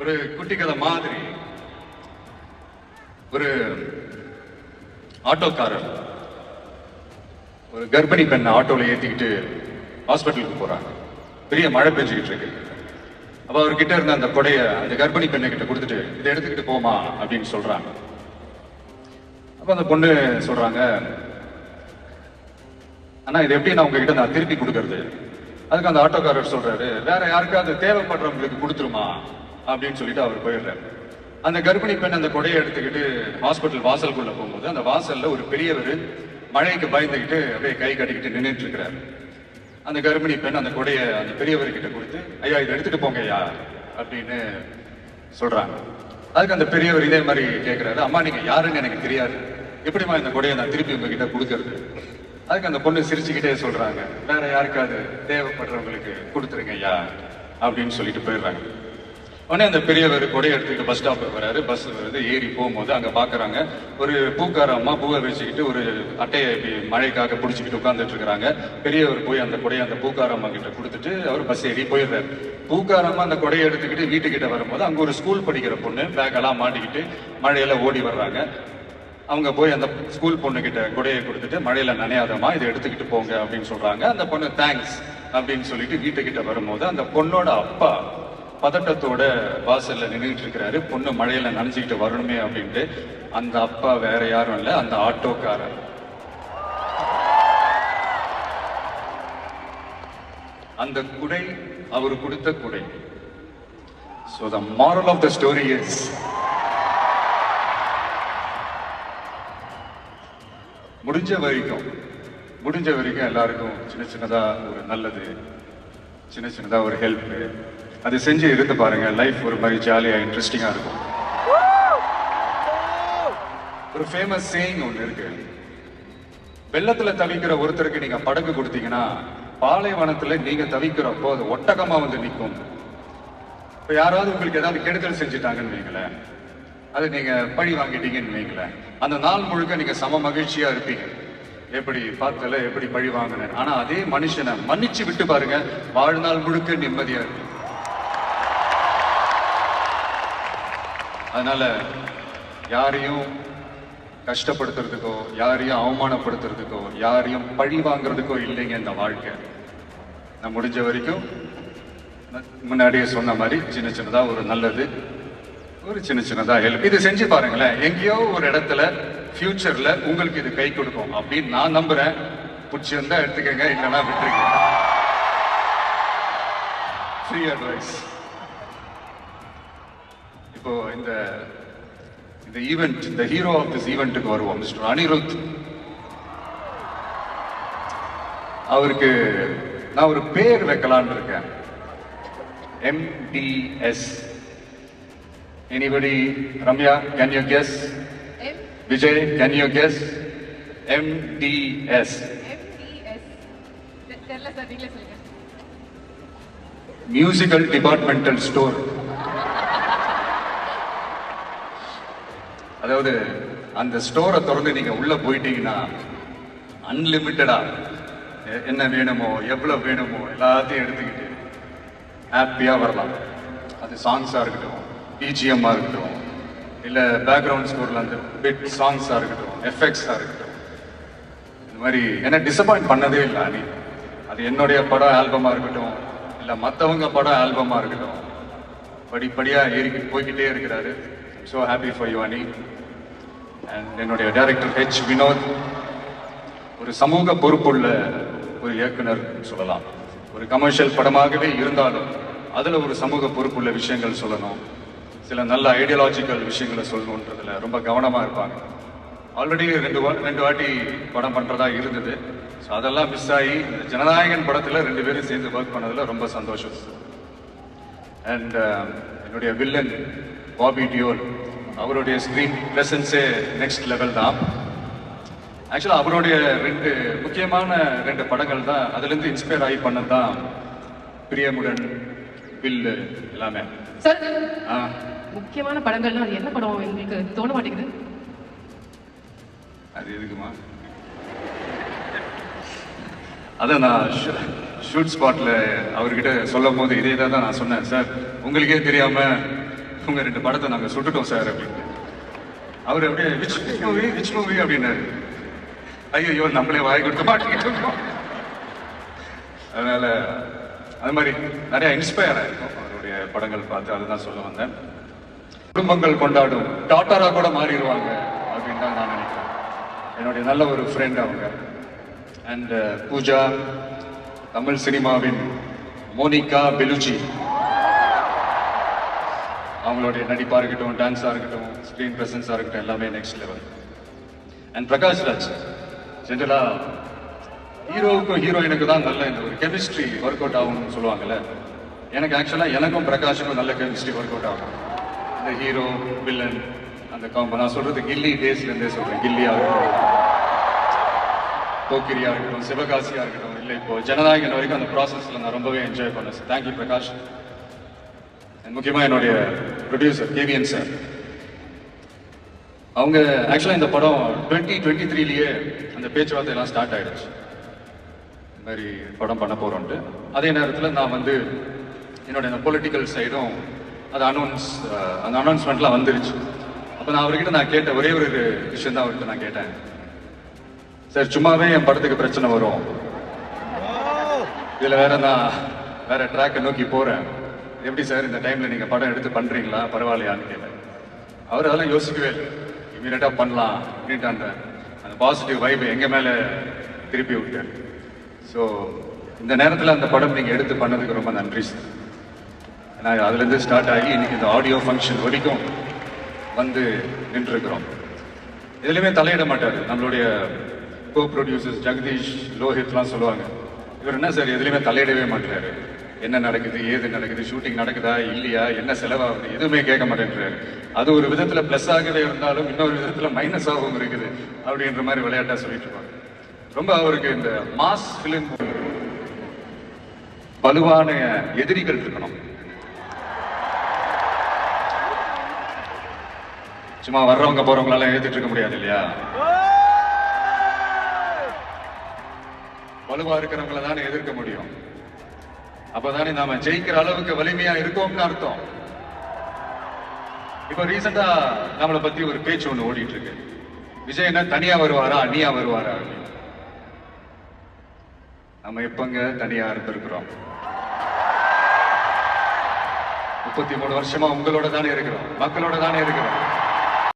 ஒரு குட்டி கதை மாதிரி ஒரு ஆட்டோக்காரர் ஒரு கர்ப்பிணி பெண்ணை ஆட்டோல ஏத்திக்கிட்டு ஹாஸ்பிட்டலுக்கு போறாங்க. பெரிய மழை பெஞ்சுக்கிட்டு இருக்கு. அப்ப அவர்கிட்ட இருந்த அந்த கொடைய அந்த கர்ப்பிணி பெண்ணை கிட்ட கொடுத்துட்டு இதை எடுத்துக்கிட்டு போமா அப்படின்னு சொல்றாங்க. அப்ப அந்த பொண்ணு சொல்றாங்க, ஆனா இது எப்படி நான் உங்ககிட்ட நான் திருப்பி கொடுக்கறது? அதுக்கு அந்த ஆட்டோக்காரர் சொல்றாரு, வேற யாருக்காவது தேவைப்படுறவங்களுக்கு கொடுத்துருமா அப்படின்னு சொல்லிட்டு அவர் போயிடுறாரு. அந்த கர்ப்பிணி பெண் அந்த கொடையை எடுத்துக்கிட்டு ஹாஸ்பிட்டல் வாசலுக்குள்ள போகும்போது அந்த வாசல்ல ஒரு பெரியவர் மழைக்கு பயந்துகிட்டு அப்படியே கை கட்டிக்கிட்டு நின்றுட்டு இருக்கிறாரு. அந்த கர்ப்பிணி பெண் அந்த கொடையை அந்த பெரியவர்கிட்ட கொடுத்து, ஐயா இதை எடுத்துட்டு போங்க ஐயா அப்படின்னு சொல்றாங்க. அதுக்கு அந்த பெரியவர் இதே மாதிரி கேட்கிறாரு, அம்மா நீங்க யாருன்னு எனக்கு தெரியாது, எப்படிமா இந்த கொடையை நான் திருப்பி உங்ககிட்ட கொடுக்கறது? அதுக்கு அந்த பொண்ணு சிரிச்சுக்கிட்டே சொல்றாங்க, வேற யாருக்காவது தேவைப்படுறவங்களுக்கு கொடுத்துருங்க ஐயா அப்படின்னு சொல்லிட்டு போயிடுறாங்க. உடனே அந்த பெரியவர் கொடையை எடுத்துக்கிட்டு பஸ் ஸ்டாப்புக்கு வராரு. பஸ் வருது, ஏறி போகும்போது அங்க பாக்குறாங்க ஒரு பூக்கார அம்மா பூவை வச்சுக்கிட்டு ஒரு அட்டையை மழைக்காக பிடிச்சிக்கிட்டு உட்கார்ந்துட்டு இருக்கிறாங்க. பெரியவர் போய் அந்த கொடையை அந்த பூக்கார அம்மா கிட்ட கொடுத்துட்டு அவர் பஸ் ஏறி போயிடுறாரு. பூக்கார அம்மா அந்த கொடையை எடுத்துக்கிட்டு வீட்டுக்கிட்ட வரும்போது அங்க ஒரு ஸ்கூல் படிக்கிற பொண்ணு பேக் எல்லாம் மாட்டிக்கிட்டு மழையில ஓடி வர்றாங்க. அவங்க போய் அந்த ஸ்கூல் பொண்ணு கிட்ட கொடையை கொடுத்துட்டு, மழையில நனையாதமா இதை எடுத்துக்கிட்டு போங்க அப்படின்னு சொல்றாங்க. அந்த பொண்ணு தேங்க்ஸ் அப்படின்னு சொல்லிட்டு வீட்டுக்கிட்ட வரும்போது அந்த பொண்ணோட அப்பா பதட்டத்தோட வாசல்ல நின்றுட்டு இருக்கிறாரு. பொண்ணு மழையில நனைஞ்சுக்கிட்டு வரணுமே அப்படின்ட்டு. அந்த அப்பா வேற யாரும் இல்ல, அந்த ஆட்டோக்காரர். அந்த குடை அவர் கொடுத்த குடை. So the moral of the story is, முடிஞ்ச வரைக்கும் எல்லாருக்கும் சின்ன சின்னதா ஒரு நல்லது, சின்ன சின்னதா ஒரு ஹெல்ப் அது செஞ்சு இருந்து பாருங்க. லைஃப் ஒரு மாதிரி ஜாலியா இன்ட்ரெஸ்டிங்கா இருக்கும். ஒரு ஃபேமஸ் சேயிங் ஒண்ணு இருக்கு, வெள்ளத்துல தவிக்கிற ஒருத்தருக்கு நீங்க படகு கொடுத்தீங்கன்னா பாலைவனத்துல நீங்க தவிக்கிறப்போ அது ஒட்டகமா வந்து நிற்கும். இப்ப யாராவது உங்களுக்கு ஏதாவது கெடுதல் செஞ்சுட்டாங்கன்னு வைங்களேன், அது நீங்க பழி வாங்கிட்டீங்கன்னு வைங்களேன், அந்த நாள் முழுக்க நீங்க சம மகிழ்ச்சியா இருப்பீங்க. எப்படி பார்த்தல எப்படி பழி வாங்கினேன். ஆனா அதே மனுஷனை மன்னிச்சு விட்டு பாருங்க, வாழ்நாள் முழுக்க நிம்மதியா இருக்கு. அதனால யாரையும் கஷ்டப்படுத்துறதுக்கோ யாரையும் அவமானப்படுத்துறதுக்கோ யாரையும் பழி வாங்குறதுக்கோ இல்லைங்க இந்த வாழ்க்கை. நான் முடிஞ்ச வரைக்கும் முன்னாடியே சொன்ன மாதிரி சின்ன சின்னதா ஒரு நல்லது, ஒரு சின்ன சின்னதா ஹெல்ப் இது செஞ்சு பாருங்களேன். எங்கேயோ ஒரு இடத்துல ஃபியூச்சர்ல உங்களுக்கு இது கை கொடுக்கும் அப்படின்னு நான் நம்புறேன். பிடிச்சிருந்தா எடுத்துக்கங்க, இல்லைன்னா விட்டுருங்க. Free advice. இப்போ இந்த ஈவெண்ட், இந்த ஹீரோ ஆஃப் திஸ் ஈவெண்ட்டுக்கு வருவோம், மிஸ்டர் அனிருத். அவருக்கு நான் ஒரு பேர் வைக்கலான்னு இருக்கேன், MDS. Anybody? Ramya, can you guess? Vijay, can you guess? MDS. Musical Departmental Store. அதாவது அந்த ஸ்டோரை திறந்து நீங்க உள்ள போயிட்டீங்கன்னா அன்லிமிட்டடா என்ன வேணுமோ எவ்வளவு வேணுமோ எல்லாத்தையும் எடுத்துக்கிட்டு ஹாப்பியா வரலாம். அது சாங்ஸா இருக்கட்டும், பிஜிஎம்மா இருக்கட்டும், இல்ல பேக்ரவுண்ட் ஸ்கோர்ல அந்த பிட் சாங்ஸா இருக்கட்டும், எஃபெக்ட்ஸா இருக்கட்டும். இந்த மாதிரி என்ன டிசப்பாயிண்ட் பண்ணதே இல்லை அனி. அது என்னுடைய படம் ஆல்பமா இருக்கட்டும், இல்ல மற்றவங்க படம் ஆல்பமா இருக்கட்டும், படிப்படியா ஏறிக்கிட்டு போய்கிட்டே இருக்கிறாரு. ஸோ ஹாப்பி ஃபார் யூ அனி. அண்ட் என்னுடைய டைரக்டர் H. வினோத் ஒரு சமூக பொறுப்புள்ள ஒரு இயக்குனர் சொல்லலாம். ஒரு கமர்ஷியல் படமாகவே இருந்தாலும் அதுல ஒரு சமூக பொறுப்புள்ள விஷயங்கள் சொல்லணும், சில நல்ல ஐடியாலஜிக்கல் விஷயங்களை சொல்லணுன்றதுல ரொம்ப கவனமா இருப்பாங்க. ஆல்ரெடி ரெண்டு வாட்டி படம் பண்றதா இருந்தது. ஸோ அதெல்லாம் மிஸ் ஆகி இந்த ஜனநாயகன் படத்துல 2 பேரும் சேர்ந்து ஒர்க் பண்ணதுல ரொம்ப சந்தோஷம். அண்ட் என்னுடைய வில்லன் பாபி டியோல், அவருடைய ஸ்கிரீன் பிரசன்ஸே நெக்ஸ்ட் லெவல் தான். ஆக்சுவலா அவருடைய 2 முக்கியமான 2 படங்கள் தான் அதுலேருந்து இன்ஸ்பயர் ஆகி பண்ணது தான் பிரியமுடன், வில்லு எல்லாமே. சார் முக்கியமான படங்கள்னா அது என்ன படம் உங்களுக்கு தோண மாட்டேங்குது? அது எதுக்குமா? அதை நான் ஷூட் ஸ்பாட்ல அவர்கிட்ட சொல்லும் போது இதே தான் நான் சொன்னேன். சார் உங்களுக்கே தெரியாம உங்க 2 படத்தை நாங்க சுட்டுட்டோம் சார் அப்படின்னு. அவர் அப்படியே விச் மூவி அப்படின்னாரு. ஐயோ நம்மளே வாய் கொடுக்க மாட்டேங்கிட்டோம். அதனால அது மாதிரி நிறைய இன்ஸ்பயர் ஆயிருக்கும் அவருடைய படங்கள் பார்த்து. அதுதான் சொல்ல வந்தேன். குடும்பங்கள் கொண்டாடும் டாட்டாரா கூட மாறிடுவாங்க அப்படின்னு தான் நான் நினைக்கிறேன். என்னுடைய நல்ல ஒரு ஃப்ரெண்ட் அவங்க. அண்ட் பூஜா, தமிழ் சினிமாவின் மோனிகா பெலுச்சி, அவங்களுடைய நடிப்பாக இருக்கட்டும், டான்ஸாக இருக்கட்டும், ஸ்க்ரீன் ப்ரெசன்ஸாக இருக்கட்டும், எல்லாமே next level. And Prakash Raj, ஜென்ரலாக ஹீரோவுக்கும் ஹீரோயினுக்கு தான் நல்ல இந்த ஒரு கெமிஸ்ட்ரி ஒர்க் அவுட் ஆகும்னு சொல்லுவாங்கல்ல. எனக்கும் பிரகாஷுக்கும் நல்ல கெமிஸ்ட்ரி ஒர்க் அவுட் ஆகும். இந்த ஹீரோ வில்லன் அந்த காம்போ நான் சொல்றது கில்லி டேஸ்லேருந்தே சொல்றேன். கில்லியா இருக்கட்டும், போக்கிரியா இருக்கட்டும், சிவகாசியா இருக்கட்டும், இல்லை இப்போ ஜனநாயகன் வரைக்கும் அந்த ப்ராசஸ்ல நான் ரொம்பவே என்ஜாய் பண்ணேன். தேங்க்யூ பிரகாஷ். முக்கியமா என்னுடைய ப்ரொடியூசர் கேவிஎன் சார், அவங்க ஆக்சுவலா இந்த படம் 2023லயே அந்த பேச்சுவார்த்தை எல்லாம் ஸ்டார்ட் ஆயிடுச்சு. இந்த மாதிரி படம் பண்ண போறோம்ட்டு. அதே நேரத்தில் நான் வந்து என்னோட பொலிட்டிக்கல் சைடும் அது அந்த அனௌன்ஸ்மெண்ட்லாம் வந்துருச்சு. அப்போ நான் அவர்கிட்ட நான் கேட்ட ஒரே ஒரு விஷயம் தான் அவர்கிட்ட நான் கேட்டேன். சார், சும்மாவே என் படத்துக்கு பிரச்சனை வரும், இதுல வேற ட்ராக்கை நோக்கி போறேன், எப்படி சார் இந்த டைம்ல நீங்க படம் எடுத்து பண்றீங்களா, பரவாயில்லையான்னு கேட்டேன். அவர் அதெல்லாம் யோசிக்கவே இல்லை, இமீடியட்டா பண்ணலாம் அப்படின்ட்டு அந்த பாசிட்டிவ் வைப் எங்க மேல திருப்பி விட்டார். ஸோ இந்த நேரத்தில் அந்த படம் நீங்க எடுத்து பண்ணதுக்கு ரொம்ப நன்றி சார். ஏன்னா அதுல இருந்து ஸ்டார்ட் ஆகி இன்னைக்கு இந்த ஆடியோ ஃபங்க்ஷன் வரைக்கும் வந்து நின்றுருக்கிறோம். எதுலையுமே தலையிட மாட்டாரு. நம்மளுடைய கோ ப்ரொடியூசர்ஸ் ஜெகதீஷ், லோஹித்லாம் சொல்லுவாங்க, இவர் என்ன சார் எதுலையுமே தலையிடவே மாட்டாரு, என்ன நடக்குது, ஏது நடக்குது, ஷூட்டிங் நடக்குதா இல்லையா, என்ன செலவாகுது, எதுவுமே கேட்க மாட்டேன்றாரு. அது ஒரு விதத்துல பிளஸ் ஆகவே இருந்தாலும் இன்னொரு விதத்துல மைனஸ் ஆகவும் இருக்குது அப்படின்ற மாதிரி விளையாட்டா சொல்லிட்டு இருப்பாங்க. ரொம்ப அவருக்கு இந்த மாஸ் பிலிம் வலுவான எதிரிகள் இருக்கணும். சும்மா வர்றவங்க போறவங்களால ஏத்துட்டு இருக்க முடியாது இல்லையா. வலுவா இருக்கிறவங்கள தானே எதிர்க்க முடியும். அப்பதானே நாம ஜெயிக்கிற அளவுக்கு வலிமையா இருக்கோம்னு அர்த்தம். இப்ப ரீசெண்டா நம்மளை பத்தி ஒரு பேச்சு ஒண்ணு ஓடிட்டு இருக்கு. விஜய் என்ன தனியா வருவாரா அண்ணியா வருவாரா அப்படின்னு. நம்ம எப்பங்க தனியா இருந்திருக்கிறோம்? 33 வருஷமா உங்களோட தானே இருக்கிறோம், மக்களோட தானே இருக்கிறோம்.